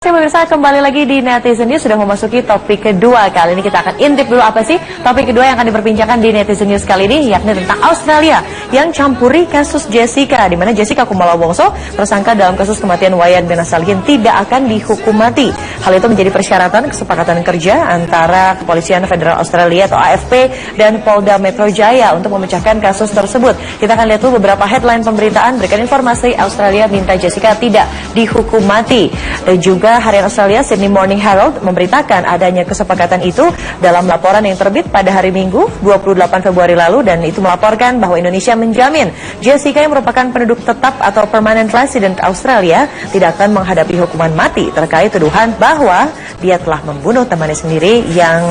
Pemirsa, kembali lagi di Netizen News, sudah memasuki topik kedua. Kali ini kita akan intip dulu apa sih topik kedua yang akan diperbincangkan di Netizen News kali ini, yakni tentang Australia yang campuri kasus Jessica, di mana Jessica Kumala Wongso tersangka dalam kasus kematian Wayan Mirna Salihin tidak akan dihukum mati. Hal itu menjadi persyaratan kesepakatan kerja antara Kepolisian Federal Australia atau AFP dan Polda Metro Jaya untuk memecahkan kasus tersebut. Kita akan lihat dulu beberapa headline pemberitaan. Berikan informasi, Australia minta Jessica tidak dihukum mati. Dan juga Harian Australia Sydney Morning Herald memberitakan adanya kesepakatan itu dalam laporan yang terbit pada hari Minggu 28 Februari lalu, dan itu melaporkan bahwa Indonesia menjamin Jessica yang merupakan penduduk tetap atau permanent resident Australia tidak akan menghadapi hukuman mati terkait tuduhan bahwa dia telah membunuh temannya sendiri yang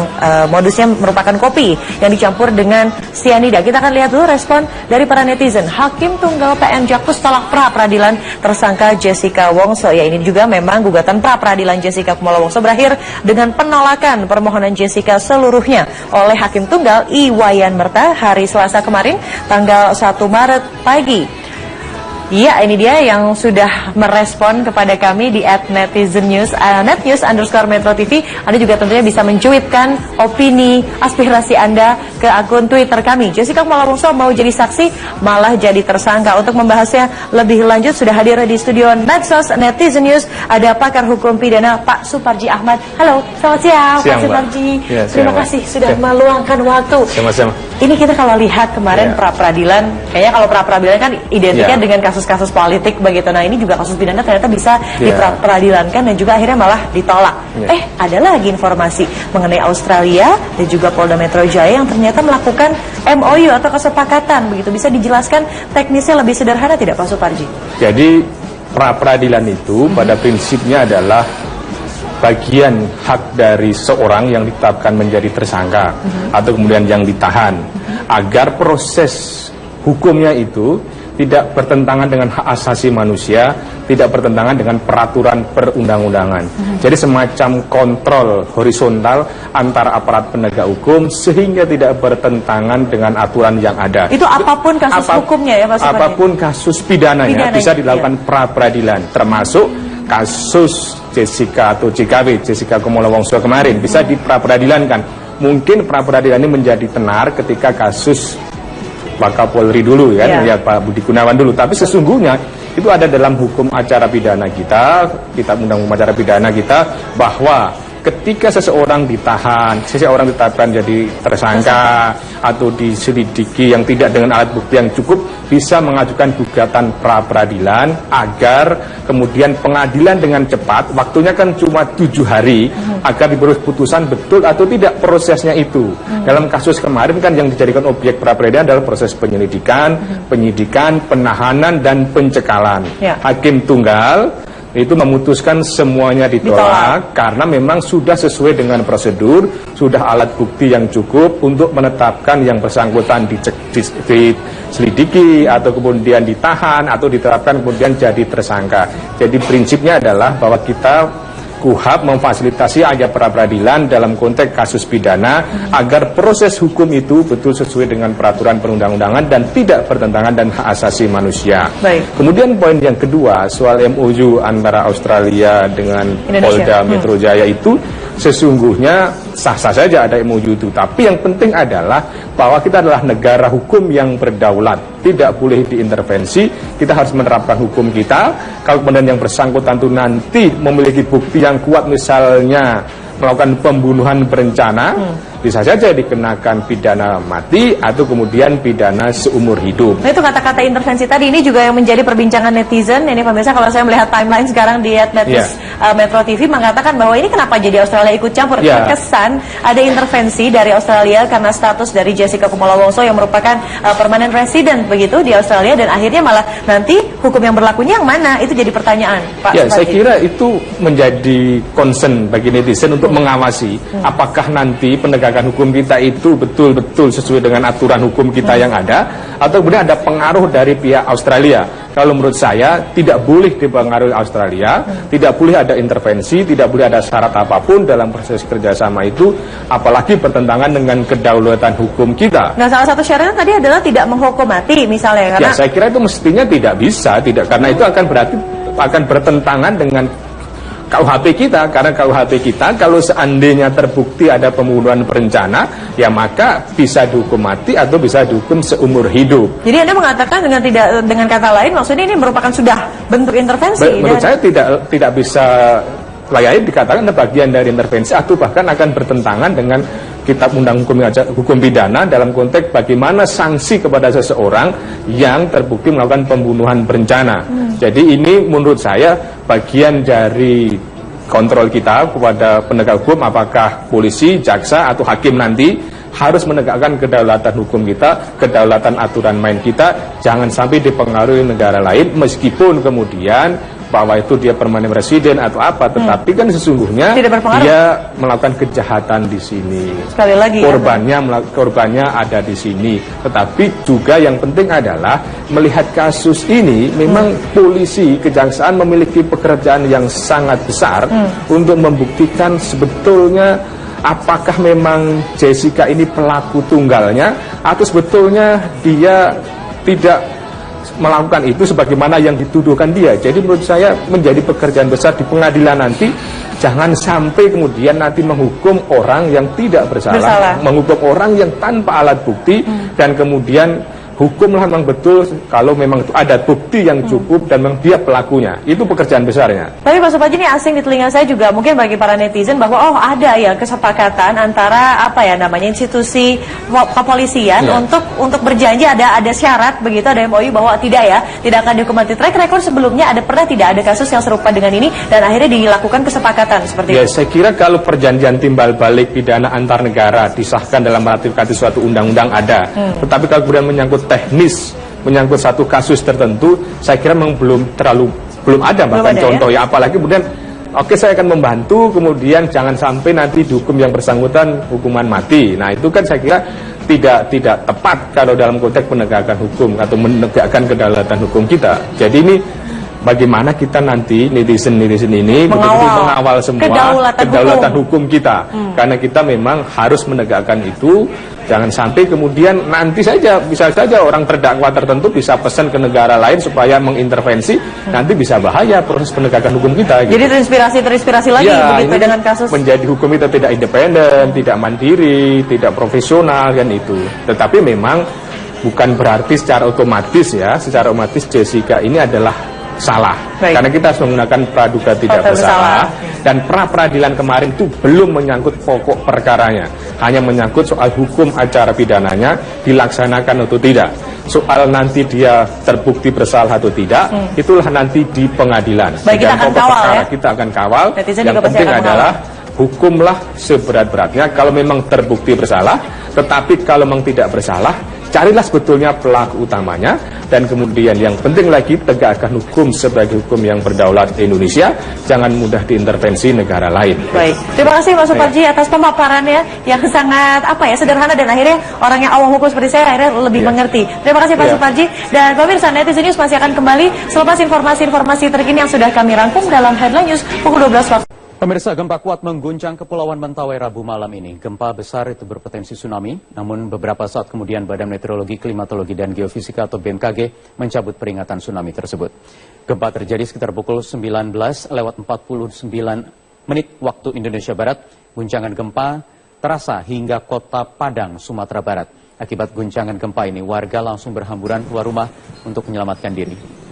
modusnya merupakan kopi yang dicampur dengan sianida. Kita akan lihat dulu respon dari para netizen. Hakim Tunggal PN Jakpus tolak pra-peradilan tersangka Jessica Wongso. Ya, ini juga memang gugatan pra-peradilan Jessica Kumala Wongso berakhir dengan penolakan permohonan Jessica seluruhnya oleh Hakim Tunggal Iwayan Merta hari Selasa kemarin tanggal 1 Maret pagi. Iya, ini dia yang sudah merespon kepada kami di @netizennews, @netnews_metro_tv. Anda juga tentunya bisa mencuitkan opini, aspirasi Anda ke akun Twitter kami. Jessica Kumala Wongso mau jadi saksi, malah jadi tersangka. Untuk membahasnya lebih lanjut, sudah hadir di studio Medsos Netizen News, ada pakar hukum pidana Pak Suparji Ahmad. Halo, selamat siang Pak Suparji. Ya, terima kasih sudah meluangkan waktu. Sama-sama. Ini kita kalau lihat kemarin pra-peradilan, kayaknya kalau pra-peradilan kan identiknya dengan kasus-kasus politik begitu. Nah, ini juga kasus pidana ternyata bisa diperadilankan dan juga akhirnya malah ditolak. Ada lagi informasi mengenai Australia dan juga Polda Metro Jaya yang ternyata melakukan MOU atau kesepakatan begitu. Bisa dijelaskan teknisnya lebih sederhana tidak Pak Suparji? Jadi pra-peradilan itu pada prinsipnya adalah bagian hak dari seorang yang ditetapkan menjadi tersangka atau kemudian yang ditahan, agar proses hukumnya itu tidak bertentangan dengan hak asasi manusia, tidak bertentangan dengan peraturan perundang-undangan. Jadi semacam kontrol horizontal antara aparat penegak hukum sehingga tidak bertentangan dengan aturan yang ada. Itu apapun kasus hukumnya ya Pak Suparji? Apapun kasus pidananya bisa dilakukan pra-peradilan, termasuk kasus Jessica atau JKW, Jessica Kumala Wongso kemarin bisa pra-peradilankan. Mungkin pra-peradilan ini menjadi tenar ketika kasus Wakapolri dulu ya Pak Budi Gunawan dulu. Tapi sesungguhnya itu ada dalam hukum acara pidana kita, kitab undang-undang acara pidana kita, bahwa ketika seseorang ditahan, seseorang ditetapkan jadi tersangka atau diselidiki yang tidak dengan alat bukti yang cukup, bisa mengajukan gugatan pra-peradilan agar kemudian pengadilan dengan cepat, waktunya kan cuma 7 hari, agar diberi putusan betul atau tidak prosesnya itu. Dalam kasus kemarin kan yang dijadikan objek pra-peradilan adalah proses penyelidikan, penyidikan, penahanan, dan pencekalan. Hakim Tunggal itu memutuskan semuanya ditolak karena memang sudah sesuai dengan prosedur, sudah alat bukti yang cukup untuk menetapkan yang bersangkutan diselidiki atau kemudian ditahan atau diterapkan kemudian jadi tersangka. Jadi prinsipnya adalah bahwa kita KUHAP memfasilitasi agar pra-peradilan dalam konteks kasus pidana agar proses hukum itu betul sesuai dengan peraturan perundang-undangan dan tidak bertentangan dan hak asasi manusia. Kemudian poin yang kedua soal MOU antara Australia dengan Polda Metro Jaya itu sesungguhnya sah-sah saja ada MOU itu, tapi yang penting adalah bahwa kita adalah negara hukum yang berdaulat, tidak boleh diintervensi, kita harus menerapkan hukum kita. Kalau kemudian yang bersangkutan itu nanti memiliki bukti yang kuat, misalnya melakukan pembunuhan berencana, bisa saja dikenakan pidana mati atau kemudian pidana seumur hidup. Nah, itu kata-kata intervensi tadi ini juga yang menjadi perbincangan netizen. Ini pemirsa, kalau saya melihat timeline sekarang di @news Metro TV mengatakan bahwa ini kenapa jadi Australia ikut campur? Terkesan ada intervensi dari Australia karena status dari Jessica Kumala Wongso yang merupakan permanent resident begitu di Australia, dan akhirnya malah nanti hukum yang berlakunya yang mana? Itu jadi pertanyaan, Pak Suparji. Saya kira itu menjadi concern bagi netizen untuk mengawasi apakah nanti penegakan hukum kita itu betul-betul sesuai dengan aturan hukum kita yang ada, atau kemudian ada pengaruh dari pihak Australia. Kalau menurut saya tidak boleh dipengaruhi Australia, tidak boleh ada intervensi, tidak boleh ada syarat apapun dalam proses kerjasama itu, apalagi bertentangan dengan kedaulatan hukum kita. Nah, salah satu syaratnya tadi adalah tidak menghukum mati misalnya, karena saya kira itu mestinya tidak bisa, karena itu akan berarti akan bertentangan dengan KUHP kita, karena KUHP kita kalau seandainya terbukti ada pembunuhan berencana, ya maka bisa dihukum mati atau bisa dihukum seumur hidup. Jadi Anda mengatakan dengan kata lain, maksudnya ini merupakan sudah bentuk intervensi? Menurut saya tidak bisa layak dikatakan bagian dari intervensi atau bahkan akan bertentangan dengan Kitab Undang Hukum Pidana dalam konteks bagaimana sanksi kepada seseorang yang terbukti melakukan pembunuhan berencana. Jadi ini menurut saya bagian dari kontrol kita kepada penegak hukum, apakah polisi, jaksa atau hakim nanti harus menegakkan kedaulatan hukum kita, kedaulatan aturan main kita, jangan sampai dipengaruhi negara lain meskipun kemudian bahwa itu dia permanen presiden atau apa, tetapi kan sesungguhnya dia melakukan kejahatan di sini. Sekali lagi korbannya ada di sini. Tetapi juga yang penting adalah melihat kasus ini, memang polisi, kejaksaan memiliki pekerjaan yang sangat besar untuk membuktikan sebetulnya apakah memang Jessica ini pelaku tunggalnya atau sebetulnya dia tidak melakukan itu sebagaimana yang dituduhkan dia. Jadi menurut saya menjadi pekerjaan besar di pengadilan nanti, jangan sampai kemudian nanti menghukum orang yang tidak bersalah. Menghukum orang yang tanpa alat bukti dan kemudian hukumlah memang betul kalau memang itu ada bukti yang cukup dan memang dia pelakunya. Itu pekerjaan besarnya. Tapi Pak Suparji, ini asing di telinga saya juga mungkin bagi para netizen bahwa ada ya kesepakatan antara institusi kepolisian untuk berjanji, ada syarat begitu, ada MOU bahwa tidak akan dihukum mati. Track record sebelumnya pernah tidak ada kasus yang serupa dengan ini dan akhirnya dilakukan kesepakatan seperti itu. Saya kira kalau perjanjian timbal balik pidana antar negara disahkan dalam ratifikasi suatu undang-undang ada. Tetapi kalau kemudian menyangkut teknis, menyangkut satu kasus tertentu, saya kira memang belum ada bahkan contoh ya. Apalagi kemudian saya akan membantu, kemudian jangan sampai nanti dihukum yang bersangkutan hukuman mati. Nah itu kan saya kira tidak tepat kalau dalam konteks penegakan hukum atau menegakkan kedaulatan hukum kita. Jadi ini bagaimana kita nanti netizen ini betul-betul mengawal semua kedaulatan hukum kita, karena kita memang harus menegakkan itu. Jangan sampai kemudian nanti bisa saja orang terdakwa tertentu bisa pesan ke negara lain supaya mengintervensi, nanti bisa bahaya proses penegakan hukum kita. Jadi terinspirasi lagi begitu dengan kasus. Menjadi hukum itu tidak independen, tidak mandiri, tidak profesional kan itu. Tetapi memang bukan berarti secara otomatis Jessica ini adalah salah. Karena kita harus menggunakan praduga tidak bersalah. Dan pra-peradilan kemarin itu belum menyangkut pokok perkaranya, hanya menyangkut soal hukum acara pidananya dilaksanakan atau tidak. Soal nanti dia terbukti bersalah atau tidak, itulah nanti di pengadilan. Kita akan kawal Kita akan kawal. Yang penting adalah hukumlah seberat-beratnya kalau memang terbukti bersalah. Tetapi kalau memang tidak bersalah, carilah sebetulnya pelaku utamanya, dan kemudian yang penting lagi tegakkan hukum sebagai hukum yang berdaulat di Indonesia, jangan mudah diintervensi negara lain. Baik, terima kasih Pak Suparji atas pemaparannya yang sangat sederhana dan akhirnya orang yang awam hukum seperti saya akhirnya lebih mengerti. Terima kasih Pak Suparji, dan pemirsa Netizen News masih akan kembali selepas informasi-informasi terkini yang sudah kami rangkum dalam Headline News pukul 12 waktu. Pemirsa, gempa kuat mengguncang Kepulauan Mentawai Rabu malam ini. Gempa besar itu berpotensi tsunami, namun beberapa saat kemudian Badan Meteorologi, Klimatologi, dan Geofisika atau BMKG mencabut peringatan tsunami tersebut. Gempa terjadi sekitar pukul 19:49 waktu Indonesia Barat. Guncangan gempa terasa hingga kota Padang, Sumatera Barat. Akibat guncangan gempa ini, warga langsung berhamburan keluar rumah untuk menyelamatkan diri.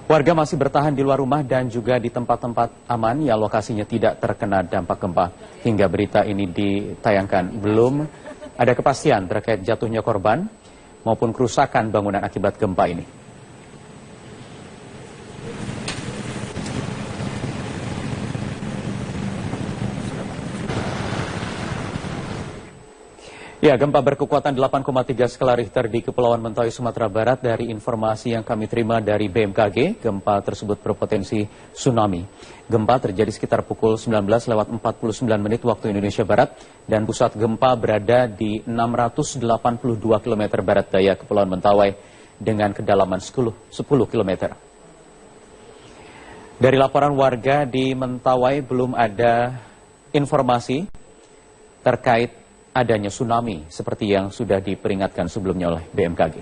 Warga masih bertahan di luar rumah dan juga di tempat-tempat aman yang lokasinya tidak terkena dampak gempa. Hingga berita ini ditayangkan, belum ada kepastian terkait jatuhnya korban maupun kerusakan bangunan akibat gempa ini. Ya, gempa berkekuatan 8,3 skala Richter di Kepulauan Mentawai, Sumatera Barat. Dari informasi yang kami terima dari BMKG, gempa tersebut berpotensi tsunami. Gempa terjadi sekitar pukul 19:49 waktu Indonesia Barat dan pusat gempa berada di 682 km barat daya Kepulauan Mentawai dengan kedalaman 10 km. Dari laporan warga di Mentawai belum ada informasi terkait adanya tsunami seperti yang sudah diperingatkan sebelumnya oleh BMKG.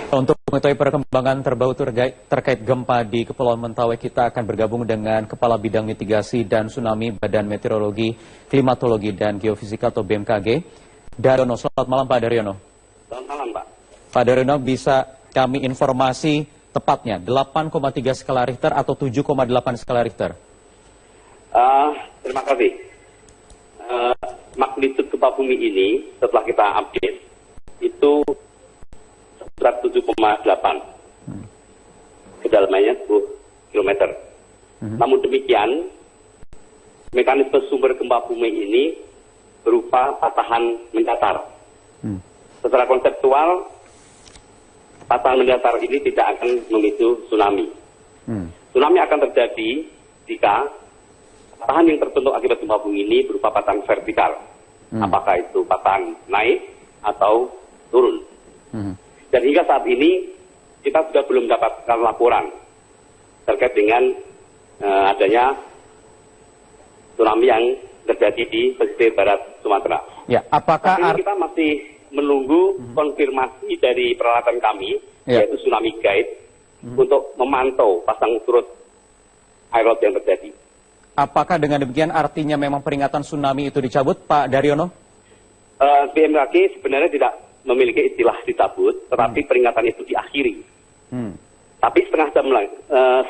Untuk mengetahui perkembangan terbaru terkait gempa di Kepulauan Mentawai, kita akan bergabung dengan Kepala Bidang Mitigasi dan Tsunami Badan Meteorologi, Klimatologi, dan Geofisika atau BMKG, Daryono. Selamat malam Pak Daryono. Selamat malam Pak. Pak Daryono, bisa kami informasi tepatnya 8,3 skala Richter atau 7,8 skala Richter? Terima kasih. Magnitudo gempa bumi ini setelah kita update itu 7,8, kedalamannya 10 km. Namun demikian, mekanisme sumber gempa bumi ini berupa patahan mendatar. Secara konseptual, patahan mendatar ini tidak akan memicu tsunami. Tsunami akan terjadi jika patahan yang terbentuk akibat gempa bumi ini berupa patahan vertikal. Apakah itu patahan naik atau turun. Dan hingga saat ini kita sudah belum mendapatkan laporan terkait dengan adanya tsunami yang terjadi di pesisir barat Sumatera. Ya, apakah kita masih menunggu konfirmasi dari peralatan kami, yaitu Tsunami Guide, untuk memantau pasang surut air laut yang terjadi. Apakah dengan demikian artinya memang peringatan tsunami itu dicabut, Pak Daryono? BMKG sebenarnya tidak memiliki istilah dicabut, tetapi peringatan itu diakhiri. Tapi setengah jam lagi,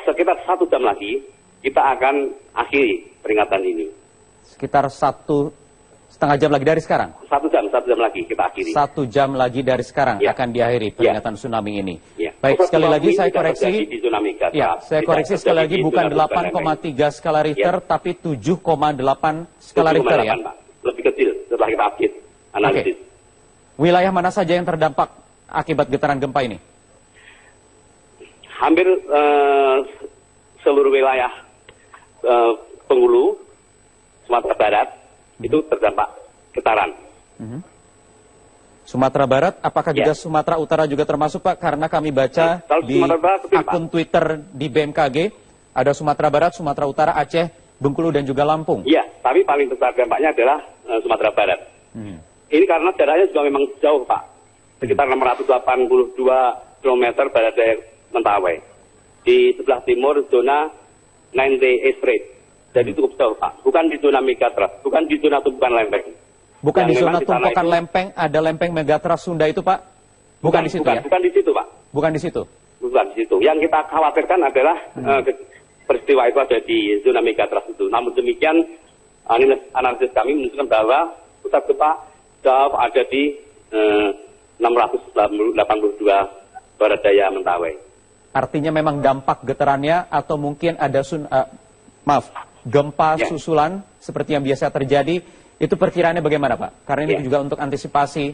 sekitar 1 jam lagi, kita akan akhiri peringatan ini. Sekitar 1,5 jam lagi dari sekarang? 1 jam lagi kita akhiri. 1 jam lagi dari sekarang akan diakhiri peringatan tsunami ini. Baik, sekali lagi saya koreksi. Saya koreksi sekali lagi, bukan 8,3 skala Richter, tapi 7,8 skala Richter ya? Pak. Lebih kecil setelah kita update analisis. Wilayah mana saja yang terdampak akibat getaran gempa ini? Hampir seluruh wilayah penghulu Sumatera Barat itu terdampak getaran. Sumatera Barat, apakah juga Sumatera Utara juga termasuk Pak? Karena kami baca di akun Twitter di BMKG, ada Sumatera Barat, Sumatera Utara, Aceh, Bengkulu, dan juga Lampung. Iya, tapi paling besar dampaknya adalah Sumatera Barat. Ini karena jaraknya juga memang jauh Pak, sekitar 682 km barat daya Mentawai. Di sebelah timur zona 9D Strait, jadi cukup jauh Pak. Bukan di zona Megatrust, bukan di zona tumpukan lempeng. Bukan di zona tumpukan lempeng, ada lempeng Megatrust Sunda itu Pak? Bukan di situ ya? Bukan di situ Pak. Bukan di situ? Bukan di situ. Yang kita khawatirkan adalah peristiwa itu ada di zona Megatrust itu. Namun demikian, analisis kami menunjukkan bahwa pusat gempa jauh ada di 682 barat daya Mentawai. Artinya memang dampak getarannya atau mungkin ada gempa susulan seperti yang biasa terjadi, itu perkiraannya bagaimana Pak? Karena ini juga untuk antisipasi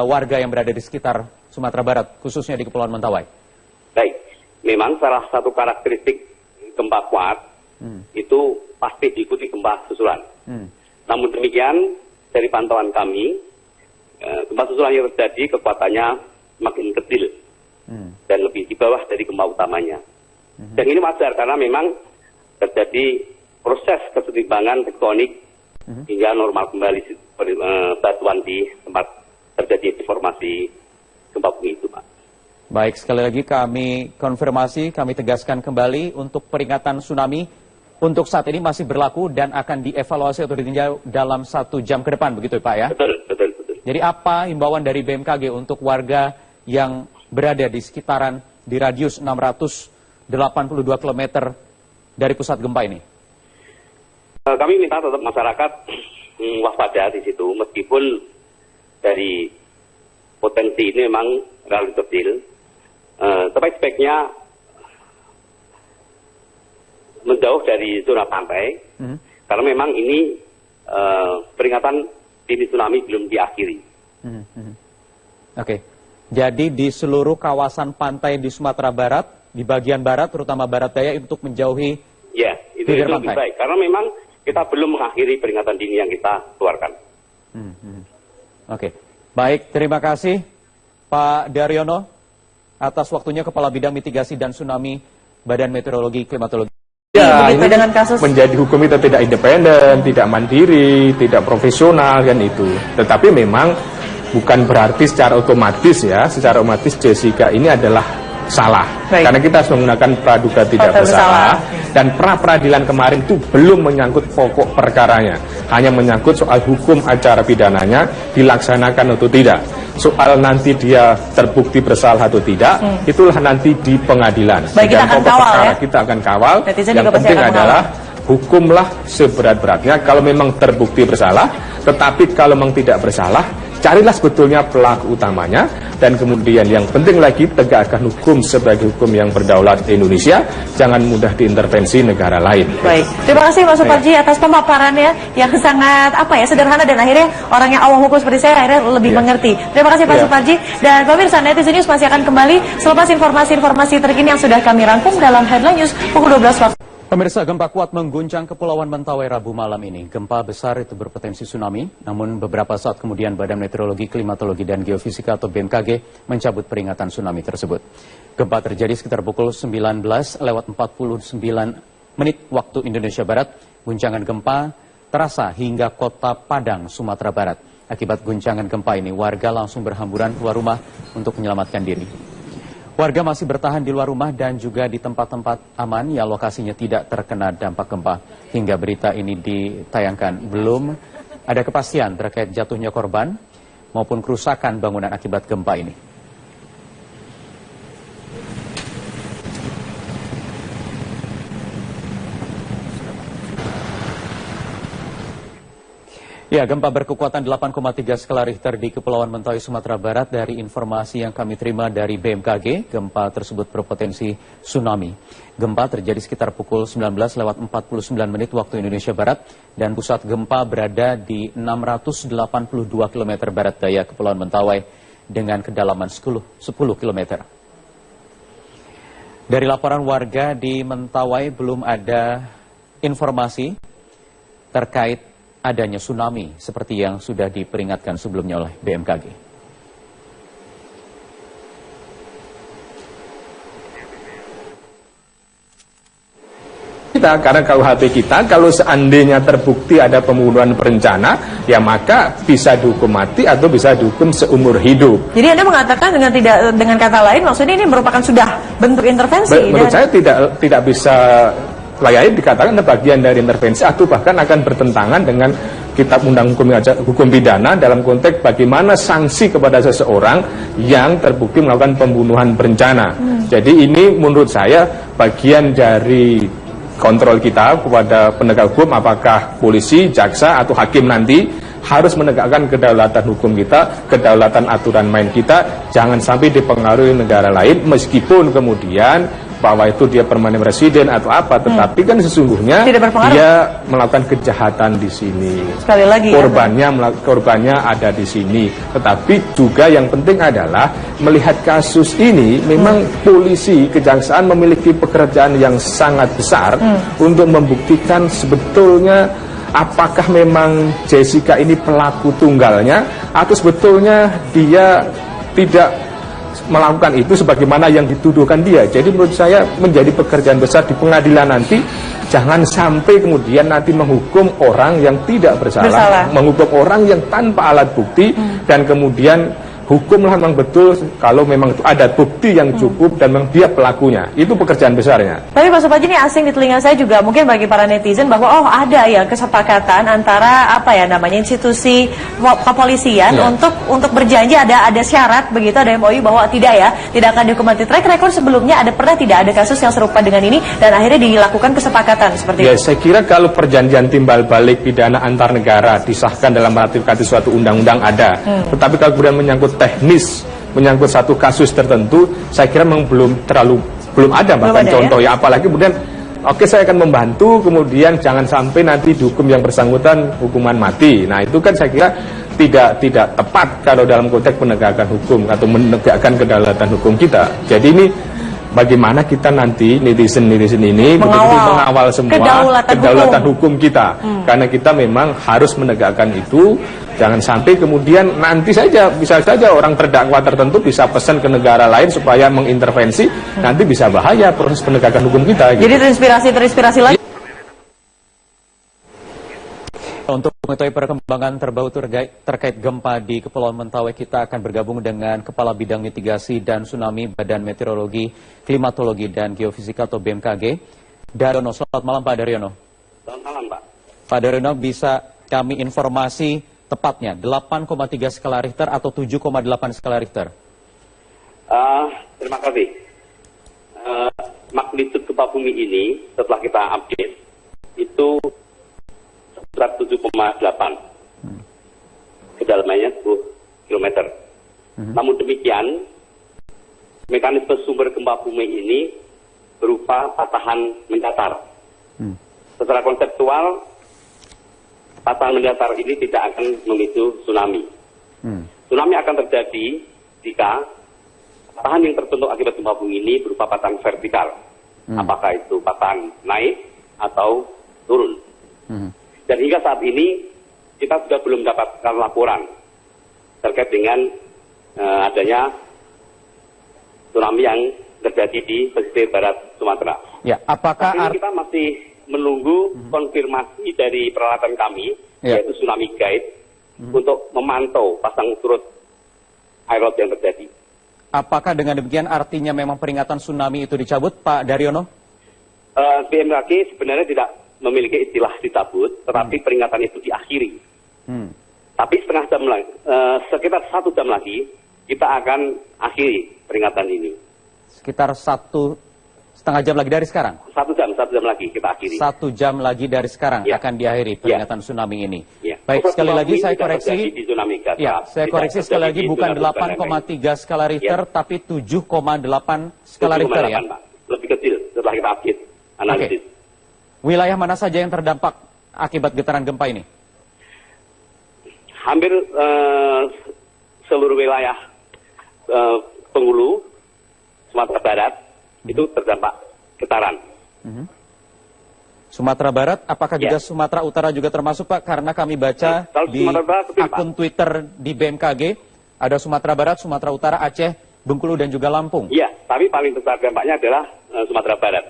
warga yang berada di sekitar Sumatera Barat, khususnya di Kepulauan Mentawai. Baik, memang salah satu karakteristik gempa kuat itu pasti diikuti gempa susulan. Namun demikian, dari pantauan kami, gempa susulan yang terjadi kekuatannya makin kecil dan lebih di bawah dari gempa utamanya. Dan ini wajar karena memang terjadi proses kesetimbangan tektonik hingga normal kembali batuan di tempat terjadi deformasi gempa bumi itu, Pak. Baik, sekali lagi kami konfirmasi, kami tegaskan kembali untuk peringatan tsunami untuk saat ini masih berlaku dan akan dievaluasi atau ditinjau dalam 1 jam ke depan, begitu Pak ya? Betul. Jadi apa himbauan dari BMKG untuk warga yang berada di sekitaran di radius 682 km dari pusat gempa ini? Kami minta tetap masyarakat waspada di situ, meskipun dari potensi ini memang relatif kecil, tapi sebaiknya menjauh dari zona pantai, karena memang ini peringatan dini tsunami belum diakhiri. Oke, jadi di seluruh kawasan pantai di Sumatera Barat, di bagian barat, terutama barat daya, untuk menjauhi itu lebih baik, karena memang kita belum mengakhiri peringatan dini yang kita keluarkan. Oke, baik, terima kasih Pak Daryono atas waktunya, Kepala Bidang Mitigasi dan Tsunami Badan Meteorologi Klimatologi. Ya, ini dengan kasus menjadi hukum kita tidak independen, tidak mandiri, tidak profesional kan itu. Tetapi memang bukan berarti secara otomatis Jessica ini adalah salah. Baik. Karena kita harus menggunakan praduga tidak bersalah. Dan pra-peradilan kemarin itu belum menyangkut pokok perkaranya, hanya menyangkut soal hukum acara pidananya dilaksanakan atau tidak. Soal nanti dia terbukti bersalah atau tidak, itulah nanti di pengadilan. Baik, kita akan kawal ya. Kita akan kawal. Netizen Yang juga pasti penting akan adalah hukumlah seberat-beratnya kalau memang terbukti bersalah. Tetapi kalau memang tidak bersalah, carilah sebetulnya pelaku utamanya. Dan kemudian yang penting lagi, tegakkan hukum sebagai hukum yang berdaulat Indonesia. Jangan mudah diintervensi negara lain. Baik, terima kasih Pak Suparji atas pemaparannya yang sangat sederhana dan akhirnya orang yang awam hukum seperti saya akhirnya lebih mengerti. Terima kasih Pak Suparji. Dan pemirsa, Netizen News masih akan kembali selepas informasi-informasi terkini yang sudah kami rangkum dalam Headline News pukul 12 waktu. Pemirsa, gempa kuat mengguncang Kepulauan Mentawai Rabu malam ini. Gempa besar itu berpotensi tsunami, namun beberapa saat kemudian Badan Meteorologi, Klimatologi, dan Geofisika atau BMKG mencabut peringatan tsunami tersebut. Gempa terjadi sekitar pukul 19:49 waktu Indonesia Barat. Guncangan gempa terasa hingga kota Padang, Sumatera Barat. Akibat guncangan gempa ini, warga langsung berhamburan keluar rumah untuk menyelamatkan diri. Warga masih bertahan di luar rumah dan juga di tempat-tempat aman yang lokasinya tidak terkena dampak gempa. Hingga berita ini ditayangkan, belum ada kepastian terkait jatuhnya korban maupun kerusakan bangunan akibat gempa ini. Ya, gempa berkekuatan 8,3 skala Richter di Kepulauan Mentawai, Sumatera Barat. Dari informasi yang kami terima dari BMKG, gempa tersebut berpotensi tsunami. Gempa terjadi sekitar pukul 19:49 waktu Indonesia Barat dan pusat gempa berada di 682 km barat daya Kepulauan Mentawai dengan kedalaman 10 km. Dari laporan warga di Mentawai belum ada informasi terkait adanya tsunami seperti yang sudah diperingatkan sebelumnya oleh BMKG. Karena KUHP kita, kalau seandainya terbukti ada pembunuhan berencana, ya maka bisa dihukum mati atau bisa dihukum seumur hidup. Jadi Anda mengatakan dengan kata lain, maksudnya ini merupakan sudah bentuk intervensi? Menurut saya tidak bisa layak dikatakan bagian dari intervensi atau bahkan akan bertentangan dengan Kitab Undang Hukum Pidana dalam konteks bagaimana sanksi kepada seseorang yang terbukti melakukan pembunuhan berencana. Jadi ini menurut saya bagian dari kontrol kita kepada penegak hukum, apakah polisi, jaksa, atau hakim nanti harus menegakkan kedaulatan hukum kita, kedaulatan aturan main kita, jangan sampai dipengaruhi negara lain, meskipun kemudian bahwa itu dia permanen residen atau apa, tetapi kan sesungguhnya dia melakukan kejahatan di sini. Sekali lagi, korbannya ada di sini. Tetapi juga yang penting adalah melihat kasus ini, memang polisi, kejaksaan memiliki pekerjaan yang sangat besar untuk membuktikan sebetulnya apakah memang Jessica ini pelaku tunggalnya atau sebetulnya dia tidak melakukan itu sebagaimana yang dituduhkan dia. Jadi menurut saya menjadi pekerjaan besar di pengadilan nanti, jangan sampai kemudian nanti menghukum orang yang tidak bersalah. Menghukum orang yang tanpa alat bukti dan kemudian hukumlah memang betul kalau memang ada bukti yang cukup dan memang dia pelakunya. Itu pekerjaan besarnya. Tapi Pak Suparji, ini asing di telinga saya juga, mungkin bagi para netizen, bahwa ada ya kesepakatan antara institusi kepolisian untuk berjanji, ada syarat begitu, ada MOU bahwa tidak akan dihukum mati. Track record sebelumnya pernah tidak ada kasus yang serupa dengan ini dan akhirnya dilakukan kesepakatan seperti itu. Saya kira kalau perjanjian timbal balik pidana antar negara disahkan dalam ratifikasi suatu undang-undang ada. Tetapi kalau kemudian menyangkut teknis, menyangkut satu kasus tertentu, saya kira memang belum ada bahkan contoh ya. Apalagi kemudian saya akan membantu, kemudian jangan sampai nanti dihukum yang bersangkutan hukuman mati. Nah itu kan saya kira tidak tepat kalau dalam konteks penegakan hukum atau menegakkan kedaulatan hukum kita. Jadi ini bagaimana kita nanti netizen ini betul-betul mengawal semua kedaulatan hukum kita. Karena kita memang harus menegakkan itu. Jangan sampai kemudian nanti bisa saja orang terdakwa tertentu bisa pesan ke negara lain supaya mengintervensi, nanti bisa bahaya proses penegakan hukum kita. Jadi terinspirasi lagi. Untuk mengetahui perkembangan terbaru terkait gempa di Kepulauan Mentawai, kita akan bergabung dengan Kepala Bidang Mitigasi dan Tsunami Badan Meteorologi, Klimatologi dan Geofisika atau BMKG, Daryono. Selamat malam Pak Daryono. Selamat malam Pak. Pak Daryono, bisa kami informasi tepatnya 8,3 skala Richter atau 7,8 skala Richter? Terima kasih. Magnitudo gempa bumi ini setelah kita update itu 7,8, kedalamannya 10 km. Namun demikian, mekanisme sumber gempa bumi ini berupa patahan mendatar. Secara konseptual, patahan mendatar ini tidak akan memicu tsunami. Tsunami akan terjadi jika patahan yang terbentuk akibat gempa bumi ini berupa patahan vertikal. Apakah itu patahan naik atau turun. Dan hingga saat ini kita sudah belum mendapatkan laporan terkait dengan adanya tsunami yang terjadi di pesisir barat Sumatera. Ya, apakah kita masih menunggu konfirmasi dari peralatan kami, yaitu Tsunami Guide, untuk memantau pasang surut air laut yang terjadi. Apakah dengan demikian artinya memang peringatan tsunami itu dicabut, Pak Daryono? BMKG sebenarnya tidak memiliki istilah dicabut, tetapi peringatan itu diakhiri. Tapi sekitar 1 jam lagi, kita akan akhiri peringatan ini. Sekitar 1,5 jam lagi dari sekarang? 1 jam lagi kita akhiri. 1 jam lagi dari sekarang akan diakhiri peringatan tsunami ini. Baik, sekali lagi saya koreksi. Saya koreksi sekali lagi, bukan 8,3 skala Richter, tapi 7,8 skala Richter ya? Lebih kecil setelah kita update analisis. Wilayah mana saja yang terdampak akibat getaran gempa ini? Hampir seluruh wilayah Bengkulu, Sumatera Barat, itu terdampak getaran. Sumatera Barat, apakah juga Sumatera Utara juga termasuk Pak? Karena kami baca di akun Twitter di BMKG, ada Sumatera Barat, Sumatera Utara, Aceh, Bengkulu dan juga Lampung. Iya, tapi paling besar dampaknya adalah Sumatera Barat.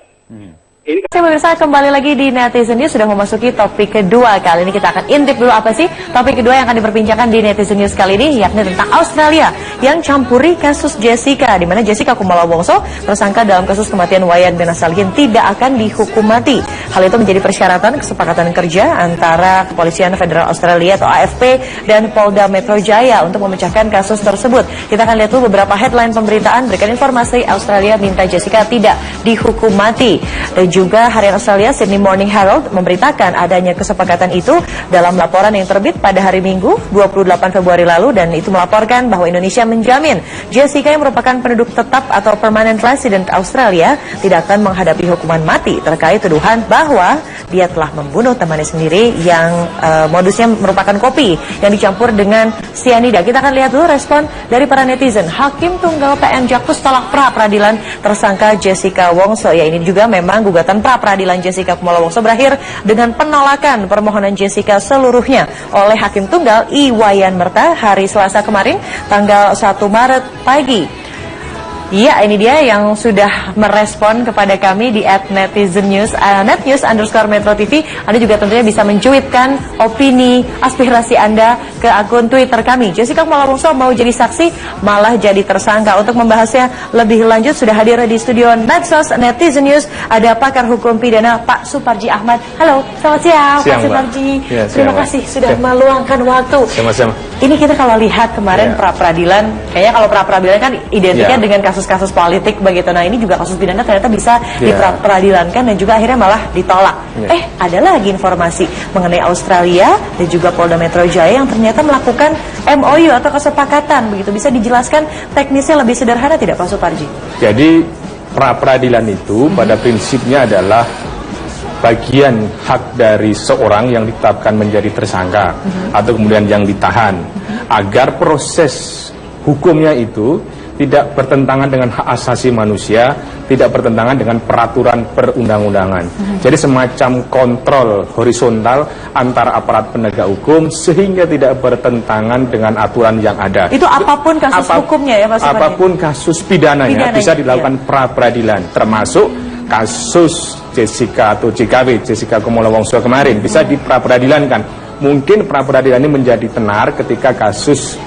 Pemirsa, kembali lagi di Netizen News, sudah memasuki topik kedua. Kali ini kita akan intip dulu apa sih topik kedua yang akan diperbincangkan di Netizen News kali ini, yakni tentang Australia yang campuri kasus Jessica, di mana Jessica Kumala Wongso, tersangka dalam kasus kematian Wayan Mirna Salihin, tidak akan dihukum mati. Hal itu menjadi persyaratan kesepakatan kerja antara Kepolisian Federal Australia atau AFP dan Polda Metro Jaya untuk memecahkan kasus tersebut. Kita akan lihat dulu beberapa headline pemberitaan. Berikan informasi, Australia minta Jessica tidak dihukum mati. Dan juga harian Australia Sydney Morning Herald memberitakan adanya kesepakatan itu dalam laporan yang terbit pada hari Minggu 28 Februari lalu, dan itu melaporkan bahwa Indonesia menjamin Jessica yang merupakan penduduk tetap atau permanent resident Australia tidak akan menghadapi hukuman mati terkait tuduhan bahwa dia telah membunuh temannya sendiri yang modusnya merupakan kopi yang dicampur dengan sianida. Kita akan lihat dulu respon dari para netizen. Hakim Tunggal PN Jakpus tolak pra peradilan tersangka Jessica Wongso. Ya, ini juga memang gugatan pra peradilan Jessica Kumala Wongso berakhir dengan penolakan permohonan Jessica seluruhnya oleh Hakim Tunggal Iwayan Merta hari Selasa kemarin tanggal 1 Maret pagi. Ya, ini dia yang sudah merespon kepada kami di @netizennews, @netnews_metro_tv. Anda juga tentunya bisa mencuitkan opini, aspirasi Anda ke akun Twitter kami. Jessica Kumala Wongso mau jadi saksi, malah jadi tersangka. Untuk membahasnya lebih lanjut, sudah hadir di studio Medsos Netizen News, ada pakar hukum pidana Pak Suparji Ahmad. Halo, selamat siang Pak Suparji. Ya, terima kasih sudah meluangkan waktu. Sama-sama. Ini kita kalau lihat kemarin pra-peradilan, kayaknya kalau pra-peradilan kan identiknya dengan kasus-kasus politik begitu. Nah, ini juga kasus pidana ternyata bisa diperadilankan dan juga akhirnya malah ditolak. Ada lagi informasi mengenai Australia dan juga Polda Metro Jaya yang ternyata melakukan MOU atau kesepakatan begitu. Bisa dijelaskan teknisnya lebih sederhana tidak Pak Suparji? Jadi pra-peradilan itu pada prinsipnya adalah bagian hak dari seorang yang ditetapkan menjadi tersangka atau kemudian yang ditahan, agar proses hukumnya itu tidak bertentangan dengan hak asasi manusia, tidak bertentangan dengan peraturan perundang-undangan. Jadi semacam kontrol horizontal antara aparat penegak hukum sehingga tidak bertentangan dengan aturan yang ada. Itu apapun kasus hukumnya ya Pak Suparji? Apapun kasus pidananya bisa dilakukan pra-peradilan, termasuk kasus Jessica atau JKW, Jessica Kumala Wongso kemarin, bisa diperadilankan. mungkin pra-peradilan ini menjadi tenar ketika kasus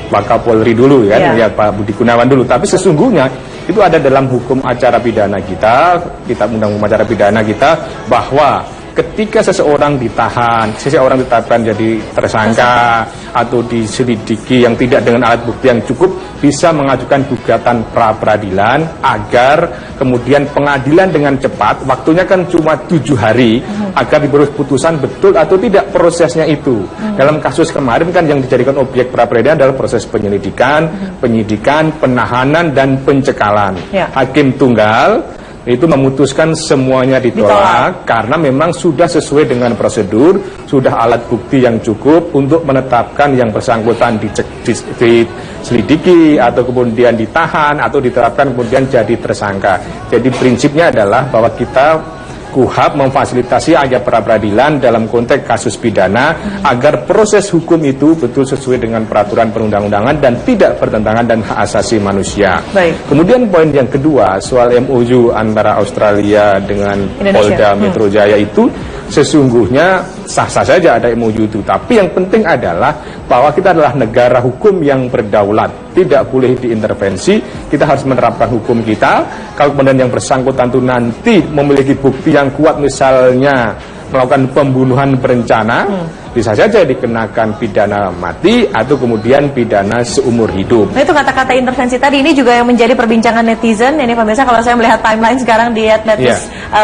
Wakapolri dulu kan, ya Pak Budi Gunawan dulu. Tapi sesungguhnya itu ada dalam hukum acara pidana kita, kitab undang-undang acara pidana kita, bahwa ketika seseorang ditetapkan jadi tersangka atau diselidiki yang tidak dengan alat bukti yang cukup, bisa mengajukan gugatan pra-peradilan agar kemudian pengadilan dengan cepat, waktunya kan cuma 7 hari, agar diberi putusan betul atau tidak prosesnya itu. Dalam kasus kemarin kan yang dijadikan objek pra-peradilan adalah proses penyelidikan, penyidikan, penahanan, dan pencekalan. Hakim tunggal itu memutuskan semuanya ditolak karena memang sudah sesuai dengan prosedur, sudah alat bukti yang cukup untuk menetapkan yang bersangkutan diselidiki atau kemudian ditahan atau diterapkan kemudian jadi tersangka. Jadi prinsipnya adalah bahwa kita KUHP memfasilitasi agar pra-peradilan dalam konteks kasus pidana agar proses hukum itu betul sesuai dengan peraturan perundang-undangan dan tidak bertentangan dengan hak asasi manusia. Kemudian poin yang kedua soal MOU antara Australia dengan Polda Metro Jaya itu sesungguhnya sah-sah saja ada MOU itu, tapi yang penting adalah bahwa kita adalah negara hukum yang berdaulat, tidak boleh diintervensi, kita harus menerapkan hukum kita. Kalau kemudian yang bersangkutan itu nanti memiliki bukti yang kuat, misalnya melakukan pembunuhan berencana, bisa saja dikenakan pidana mati atau kemudian pidana seumur hidup. Nah, itu kata-kata intervensi tadi ini juga yang menjadi perbincangan netizen. Ini pemirsa, kalau saya melihat timeline sekarang di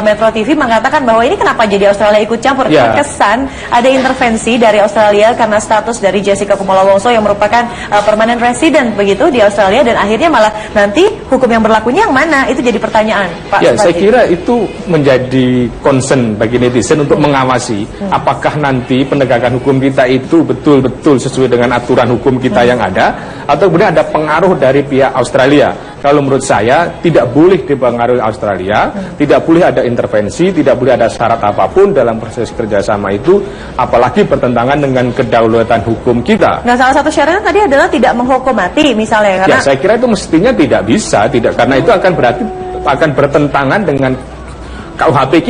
Metro TV mengatakan bahwa ini kenapa jadi Australia ikut campur? Kesan ada intervensi dari Australia karena status dari Jessica Kumolo Wongso yang merupakan permanent resident begitu di Australia, dan akhirnya malah nanti hukum yang berlakunya yang mana? Itu jadi pertanyaan, Pak. Saya kira itu menjadi concern bagi netizen untuk mengawasi apakah nanti penegakan hukum kita itu betul-betul sesuai dengan aturan hukum kita yang ada, atau kemudian ada pengaruh dari pihak Australia. Kalau menurut saya tidak boleh dipengaruhi Australia, tidak boleh ada intervensi, tidak boleh ada syarat apapun dalam proses kerjasama itu, apalagi bertentangan dengan kedaulatan hukum kita. Nah, salah satu syaratnya tadi adalah tidak menghukum mati misalnya, karena saya kira itu mestinya tidak bisa, karena itu akan bertentangan dengan KUHP kita.